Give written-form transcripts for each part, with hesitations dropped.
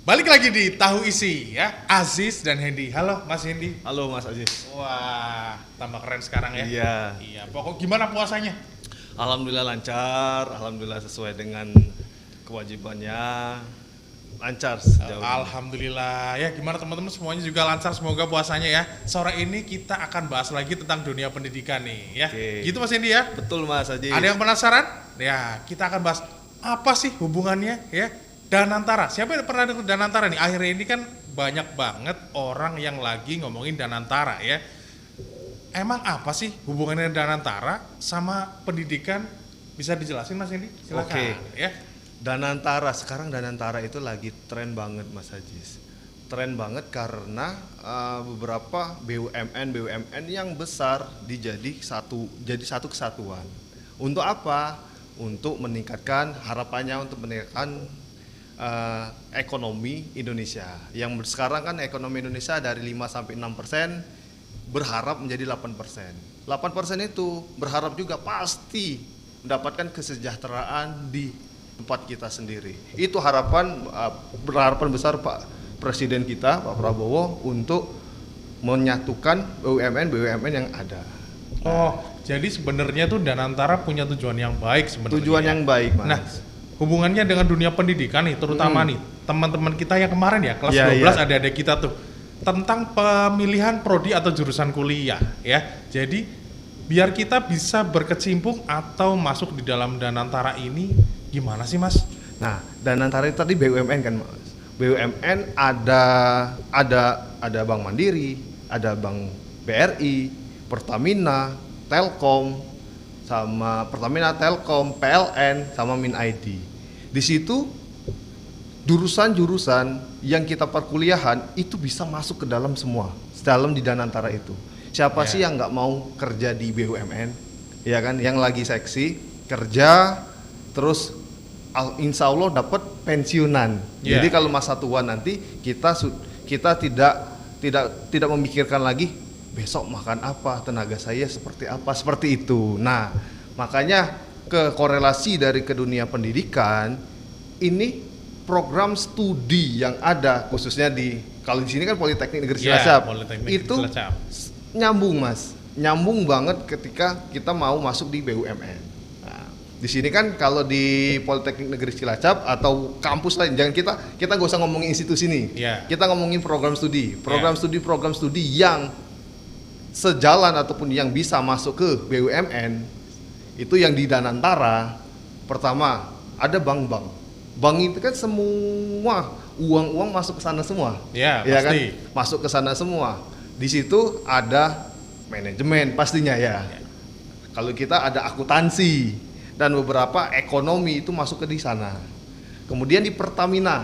Balik lagi di Tahu Isi ya, Aziz dan Hendy. Halo Mas Hendy. Halo Mas Aziz. Wah, tambah keren sekarang ya. Iya. Iya, pokok gimana puasanya? Alhamdulillah lancar, alhamdulillah sesuai dengan kewajibannya. Lancar sejauh ini. Alhamdulillah ya, gimana teman-teman semuanya juga lancar, semoga puasanya ya. Sore ini kita akan bahas lagi tentang dunia pendidikan nih ya. Oke. Gitu Mas Hendy ya. Betul Mas Aziz. Ada yang penasaran? Ya, kita akan bahas apa sih hubungannya ya Danantara. Siapa yang pernah dengar Danantara nih? Akhirnya ini kan banyak banget orang yang lagi ngomongin Danantara ya. Emang apa sih hubungannya Danantara sama pendidikan? Bisa dijelasin Mas Hendy? Silakan. Oke. Ya. Danantara, sekarang Danantara itu lagi tren banget Mas Aziz. Tren banget karena beberapa BUMN yang besar jadi satu kesatuan. Untuk apa? Untuk meningkatkan harapannya untuk meningkatkan ekonomi Indonesia. Yang sekarang kan ekonomi Indonesia dari 5 sampai 6% berharap menjadi 8%. 8% itu berharap juga pasti mendapatkan kesejahteraan di tempat kita sendiri. Itu berharapan besar Pak Presiden kita, Pak Prabowo, untuk menyatukan BUMN yang ada. Oh, jadi sebenarnya tuh Danantara punya tujuan yang baik sebenarnya. Tujuan yang baik, Mas. Nah, hubungannya dengan dunia pendidikan nih, terutama nih teman-teman kita yang kemarin ya, kelas 12 adik-adik kita tuh, tentang pemilihan prodi atau jurusan kuliah ya. Jadi biar kita bisa berkecimpung atau masuk di dalam Danantara ini, gimana sih Mas? Nah, Danantara itu tadi BUMN kan Mas. BUMN ada Bank Mandiri, ada Bank BRI, Pertamina, Telkom, PLN, sama Min ID. Di situ jurusan-jurusan yang kita perkuliahan itu bisa masuk ke dalam semua, dalam di Danantara itu. Siapa sih yang nggak mau kerja di BUMN? Ya kan, yang lagi seksi kerja, terus insya Allah dapat pensiunan. Jadi kalau masa tua nanti kita tidak memikirkan lagi besok makan apa, tenaga saya seperti apa, seperti itu. Nah, makanya korelasi dari ke dunia pendidikan ini program studi yang ada khususnya kalau di sini kan Politeknik Negeri Cilacap. Itu nyambung Mas, nyambung banget ketika kita mau masuk di BUMN. Nah, di sini kan kalau di Politeknik Negeri Cilacap atau kampus lain, jangan kita gak usah ngomongin institusi nih. Kita ngomongin program studi yang sejalan ataupun yang bisa masuk ke BUMN itu yang di Danantara. Pertama ada bank itu kan semua uang masuk ke sana semua, ya pasti. Kan masuk ke sana semua. Di situ ada manajemen pastinya ya. Kalau kita ada akuntansi dan beberapa ekonomi itu masuk ke di sana. Kemudian di Pertamina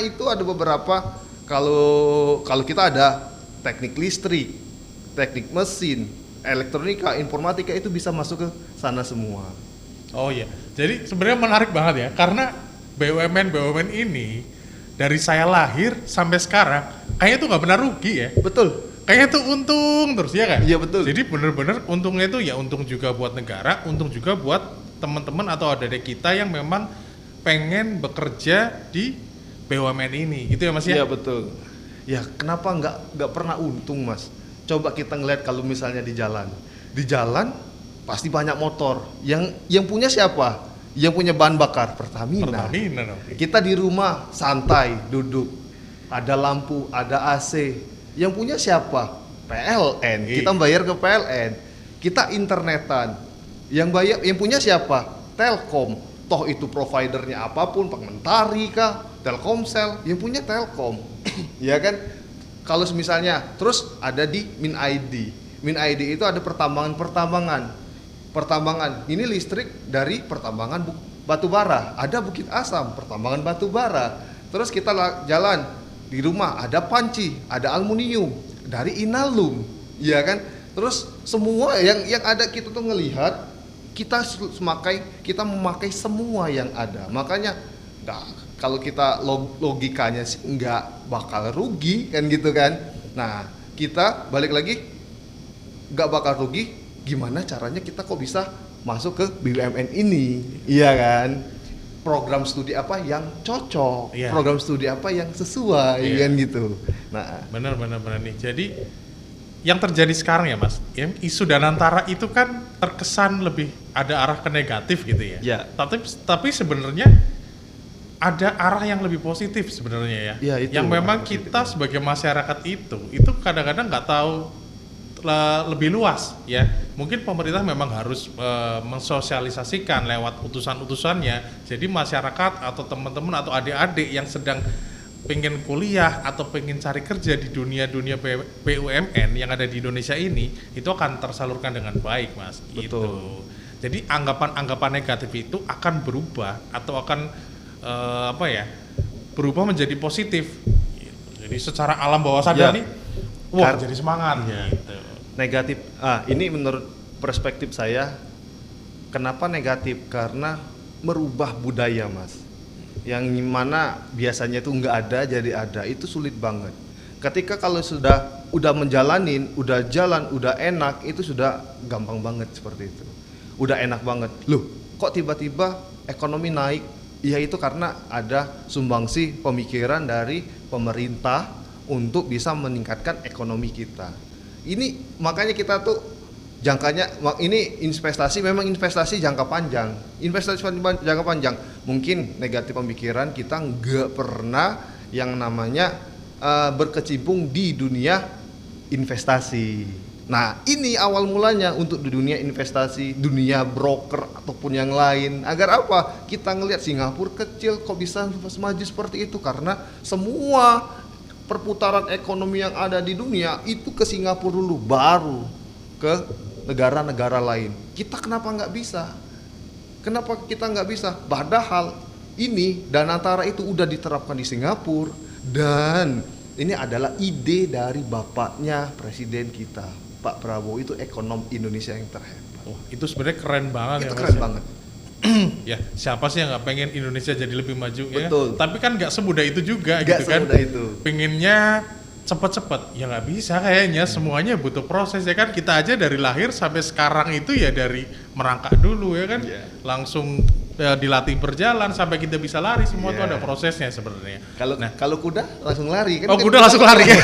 itu ada beberapa, kalau kita ada teknik listrik, teknik mesin, elektronika, informatika, itu bisa masuk ke sana semua. Oh iya, jadi sebenarnya menarik banget ya, karena BUMN ini dari saya lahir sampai sekarang kayaknya tuh nggak pernah rugi ya. Betul. Kayaknya tuh untung terus ya kan? Iya betul. Jadi bener-bener untungnya itu ya untung juga buat negara, untung juga buat teman-teman atau adik-adik kita yang memang pengen bekerja di BUMN ini, gitu ya Mas ya? Iya betul. Ya kenapa nggak pernah untung Mas? Coba kita ngeliat kalau misalnya di jalan pasti banyak motor. Yang punya siapa? Yang punya bahan bakar Pertamina. Kita di rumah santai duduk, ada lampu, ada AC. Yang punya siapa? PLN. Kita bayar ke PLN. Kita internetan. Yang punya siapa? Telkom. Toh itu providernya apapun, Mentari kah, Telkomsel, yang punya Telkom. Ya kan? Kalau misalnya terus ada di Min ID. Min ID itu ada pertambangan. Ini listrik dari pertambangan batu bara. Ada Bukit Asam, pertambangan batu bara. Terus kita jalan di rumah ada panci, ada aluminium dari Inalum. Ya kan? Terus semua yang ada kita tuh ngelihat, kita memakai semua yang ada. Makanya kalau kita logikanya sih nggak bakal rugi kan gitu kan. Nah, kita balik lagi nggak bakal rugi. Gimana caranya kita kok bisa masuk ke BUMN ini? Iya kan? program studi apa yang cocok, Iya. program studi apa yang sesuai, Iya. kan gitu. Nah, Bener nih. Jadi yang terjadi sekarang ya Mas, isu Danantara itu kan terkesan lebih ada arah ke negatif gitu ya. Ya. Tapi sebenarnya ada arah yang lebih positif sebenarnya ya. Ya, itu yang memang arah positif. kita sebagai masyarakat itu kadang-kadang nggak tahu lebih luas ya. Mungkin pemerintah memang harus mensosialisasikan lewat utusan-utusannya. Jadi masyarakat atau teman-teman atau adik-adik yang sedang pengen kuliah atau pengen cari kerja di dunia BUMN yang ada di Indonesia ini itu akan tersalurkan dengan baik, Mas. Betul. Gitu. Jadi anggapan-anggapan negatif itu akan berubah atau akan berubah menjadi positif. Gitu. Jadi secara alam bawah sadar nih, wah jadi semangat. Gitu. Negatif. Ini menurut perspektif saya, kenapa negatif? Karena merubah budaya, Mas. Yang mana biasanya itu nggak ada jadi ada, itu sulit banget. Ketika kalau udah menjalanin, udah jalan, udah enak, itu sudah gampang banget seperti itu. Udah enak banget. Loh, kok tiba-tiba ekonomi naik? Ya itu karena ada sumbangsi pemikiran dari pemerintah untuk bisa meningkatkan ekonomi kita. Ini makanya kita tuh ini memang investasi jangka panjang. Investasi jangka panjang. Mungkin negatif pemikiran kita nggak pernah yang namanya berkecimpung di dunia investasi. Nah, ini awal mulanya untuk di dunia investasi, dunia broker ataupun yang lain. Agar apa? Kita ngelihat Singapura kecil kok bisa maju seperti itu, karena semua perputaran ekonomi yang ada di dunia itu ke Singapura dulu, baru ke negara-negara lain. Kita kenapa nggak bisa? Kenapa kita nggak bisa? Padahal ini Danantara itu udah diterapkan di Singapura, dan ini adalah ide dari bapaknya presiden kita, Pak Prabowo. Itu ekonom Indonesia yang terhebat. Wah, itu sebenarnya keren banget Itu ya, keren Mas. banget. Ya, siapa sih yang nggak pengen Indonesia jadi lebih maju? Betul. Ya? Tapi kan nggak semudah itu juga, Nggak gitu kan? semudah itu. Pengennya cepet-cepet, ya nggak bisa kayaknya. Semuanya butuh proses ya kan. Kita aja dari lahir sampai sekarang itu ya dari merangkak dulu ya kan, langsung dilatih berjalan sampai kita bisa lari. Semua itu ada prosesnya sebenarnya. Kalau kuda langsung lari kan? Oh, kuda langsung lari ya?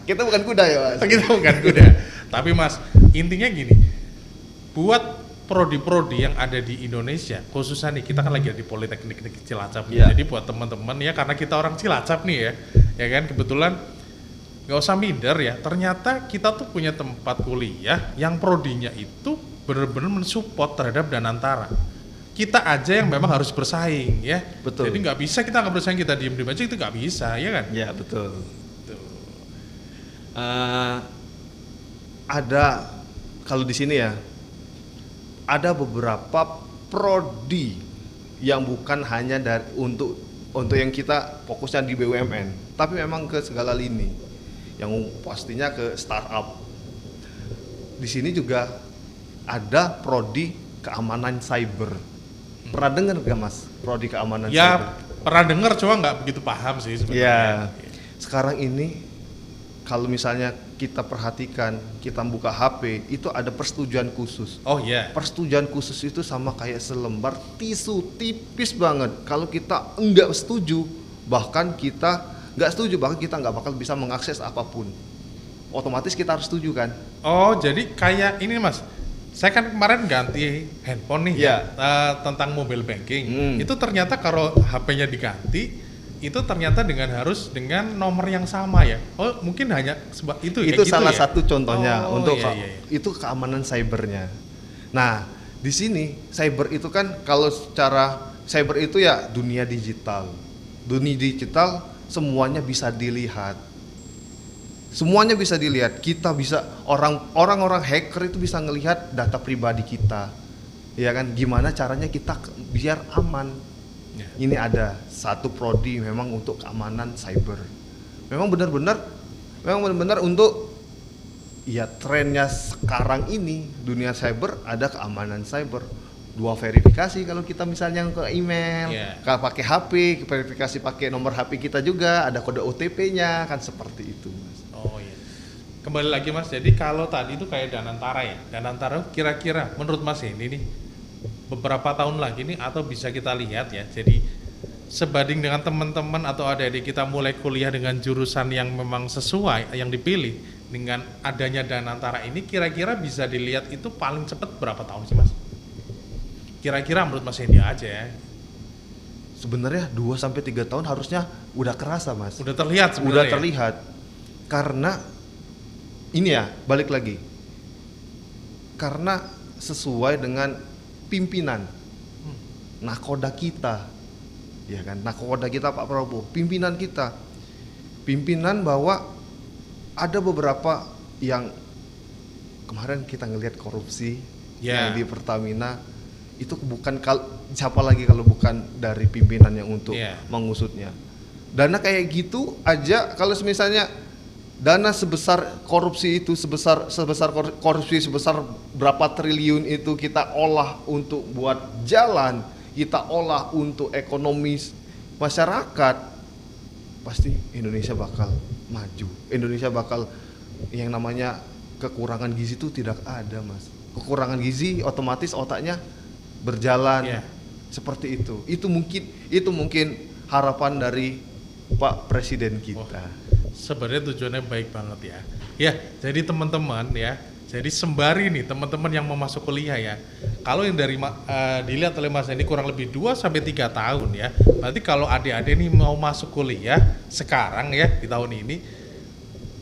Kita bukan kuda ya, Mas. Kita bukan kuda. Tapi Mas, intinya gini, buat prodi-prodi yang ada di Indonesia, khususnya nih kita kan lagi di Politeknik Cilacap. Jadi buat teman-teman ya, karena kita orang Cilacap nih ya kan, kebetulan nggak usah minder ya, ternyata kita tuh punya tempat kuliah yang prodinya itu benar-benar mensupport terhadap Danantara. Kita aja yang memang harus bersaing ya. Betul. Jadi nggak bisa kita nggak bersaing, kita diem-diem aja, itu nggak bisa ya kan. Ya betul. Ada kalau di sini ya, ada beberapa prodi yang bukan hanya untuk yang kita fokusnya di BUMN, tapi memang ke segala lini, yang pastinya ke startup. Di sini juga ada prodi keamanan cyber. Pernah dengar gak, Mas, prodi keamanan cyber? Ya pernah dengar, cuma nggak begitu paham sih sebenarnya. Ya, sekarang ini kalau misalnya kita perhatikan, kita buka HP, itu ada persetujuan khusus. Oh iya. Persetujuan khusus itu sama kayak selembar tisu tipis banget. Kalau kita enggak setuju, bahkan kita nggak bakal bisa mengakses apapun. Otomatis kita harus setuju kan? Oh, jadi kayak ini Mas. Saya kan kemarin ganti handphone nih tentang mobile banking. Itu ternyata kalau HP-nya diganti, itu ternyata harus dengan nomor yang sama ya. Oh, mungkin hanya itu Itu gitu salah ya? satu contohnya untuk Itu itu keamanan cybernya. Nah, di sini cyber itu kan, kalau secara cyber itu ya dunia digital. Dunia digital semuanya bisa dilihat. Semuanya bisa dilihat. Kita bisa orang-orang hacker itu bisa ngelihat data pribadi kita. Ya kan, gimana caranya kita biar aman. Ini ada satu prodi memang untuk keamanan cyber. Memang benar-benar untuk ya trennya sekarang ini dunia cyber, ada keamanan cyber. 2 verifikasi kalau kita misalnya ke email, kalau pakai HP, verifikasi pakai nomor HP kita juga, ada kode OTP-nya, kan seperti itu, Mas. Oh iya. Kembali lagi Mas, jadi kalau tadi itu kayak Danantara ya. Danantara kira-kira menurut Mas ini nih, beberapa tahun lagi nih, atau bisa kita lihat ya, jadi sebanding dengan teman-teman atau adik-adik kita mulai kuliah dengan jurusan yang memang sesuai yang dipilih, dengan adanya Danantara ini kira-kira bisa dilihat itu paling cepat berapa tahun sih Mas? Kira-kira menurut Mas Hendy aja ya. Sebenarnya 2 sampai 3 tahun harusnya udah kerasa, Mas. Udah terlihat sebenarnya. Udah terlihat. Karena ini ya, balik lagi. Karena sesuai dengan pimpinan nakoda kita. Ya kan, nakoda kita Pak Prabowo, pimpinan kita. Pimpinan bahwa ada beberapa yang kemarin kita ngelihat korupsi yang di Pertamina itu bukan siapa lagi kalau bukan dari pimpinan yang untuk mengusutnya. Dana kayak gitu aja, kalau misalnya dana sebesar korupsi itu sebesar korupsi sebesar berapa triliun itu kita olah untuk buat jalan, kita olah untuk ekonomi masyarakat, pasti Indonesia bakal maju. Indonesia bakal yang namanya kekurangan gizi itu tidak ada, Mas. Kekurangan gizi otomatis otaknya berjalan seperti itu. Itu mungkin harapan dari Pak Presiden kita. Sebenarnya tujuannya baik banget ya. Ya, jadi teman-teman ya. Jadi sembari nih teman-teman yang mau masuk kuliah ya. Kalau yang dari dilihat oleh Mas ini kurang lebih 2 sampai 3 tahun ya. Berarti kalau adik-adik nih mau masuk kuliah sekarang ya di tahun ini,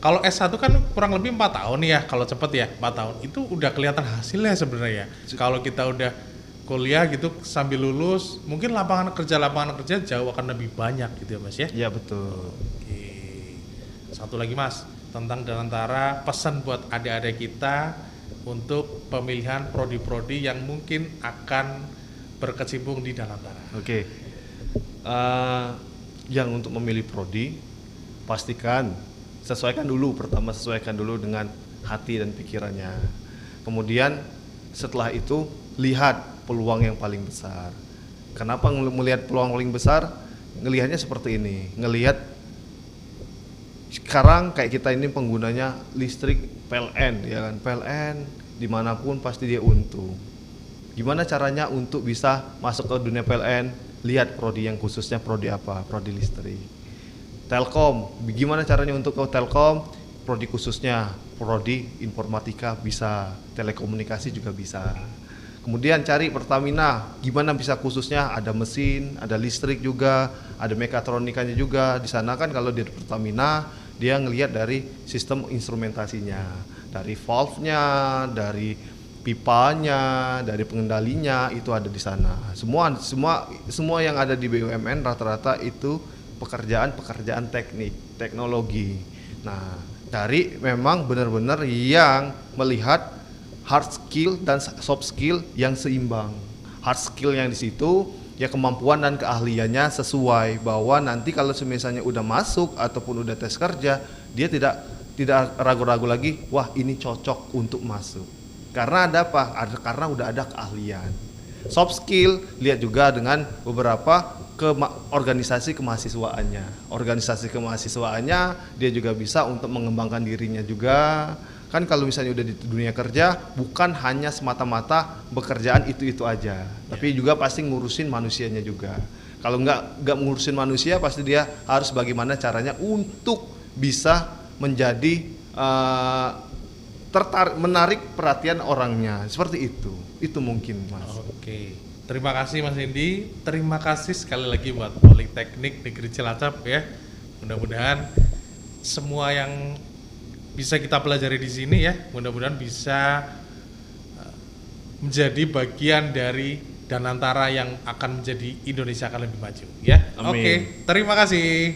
kalau S1 kan kurang lebih 4 tahun ya, kalau cepet ya 4 tahun. Itu udah kelihatan hasilnya sebenarnya ya. Kalau kita udah kuliah gitu sambil lulus, mungkin lapangan kerja jauh akan lebih banyak gitu ya Mas ya. Iya betul. Oke. Satu lagi Mas, tentang Danantara, pesan buat adik-adik kita untuk pemilihan prodi-prodi yang mungkin akan berkecimpung di Danantara. Oke. Yang untuk memilih prodi, sesuaikan dulu dengan hati dan pikirannya. Kemudian setelah itu lihat peluang yang paling besar. Kenapa melihat peluang paling besar? Ngelihatnya seperti ini. Ngelihat sekarang kayak kita ini penggunanya listrik PLN, ya kan? PLN dimanapun pasti dia untung. Gimana caranya untuk bisa masuk ke dunia PLN? Lihat prodi yang khususnya prodi apa? Prodi listrik. Telkom, gimana caranya untuk ke Telkom? Prodi khususnya prodi informatika bisa, telekomunikasi juga bisa. Kemudian cari Pertamina, gimana bisa khususnya ada mesin, ada listrik juga, ada mekatronikanya juga. Di sana kan kalau di Pertamina dia ngelihat dari sistem instrumentasinya, dari valve-nya, dari pipanya, dari pengendalinya itu ada di sana. Semua yang ada di BUMN rata-rata itu pekerjaan teknologi. Nah, dari memang benar-benar yang melihat hard skill dan soft skill yang seimbang. Hard skill yang di situ ya kemampuan dan keahliannya sesuai, bahwa nanti kalau misalnya udah masuk ataupun udah tes kerja, dia tidak ragu-ragu lagi, wah ini cocok untuk masuk. Karena ada apa? Karena udah ada keahlian. Soft skill lihat juga dengan beberapa organisasi kemahasiswaannya. Organisasi kemahasiswaannya dia juga bisa untuk mengembangkan dirinya juga. Kan kalau misalnya udah di dunia kerja, bukan hanya semata-mata bekerjaan itu aja, tapi juga pasti ngurusin manusianya juga. Kalau nggak ngurusin manusia, pasti dia harus bagaimana caranya untuk bisa menjadi menarik perhatian orangnya, seperti itu. Itu mungkin Mas. Oke, terima kasih Mas Hendy. Terima kasih sekali lagi buat Politeknik Negeri Cilacap ya. Mudah-mudahan semua yang bisa kita pelajari di sini ya, mudah-mudahan bisa menjadi bagian dari Danantara yang akan menjadi Indonesia akan lebih maju ya. Oke, terima kasih.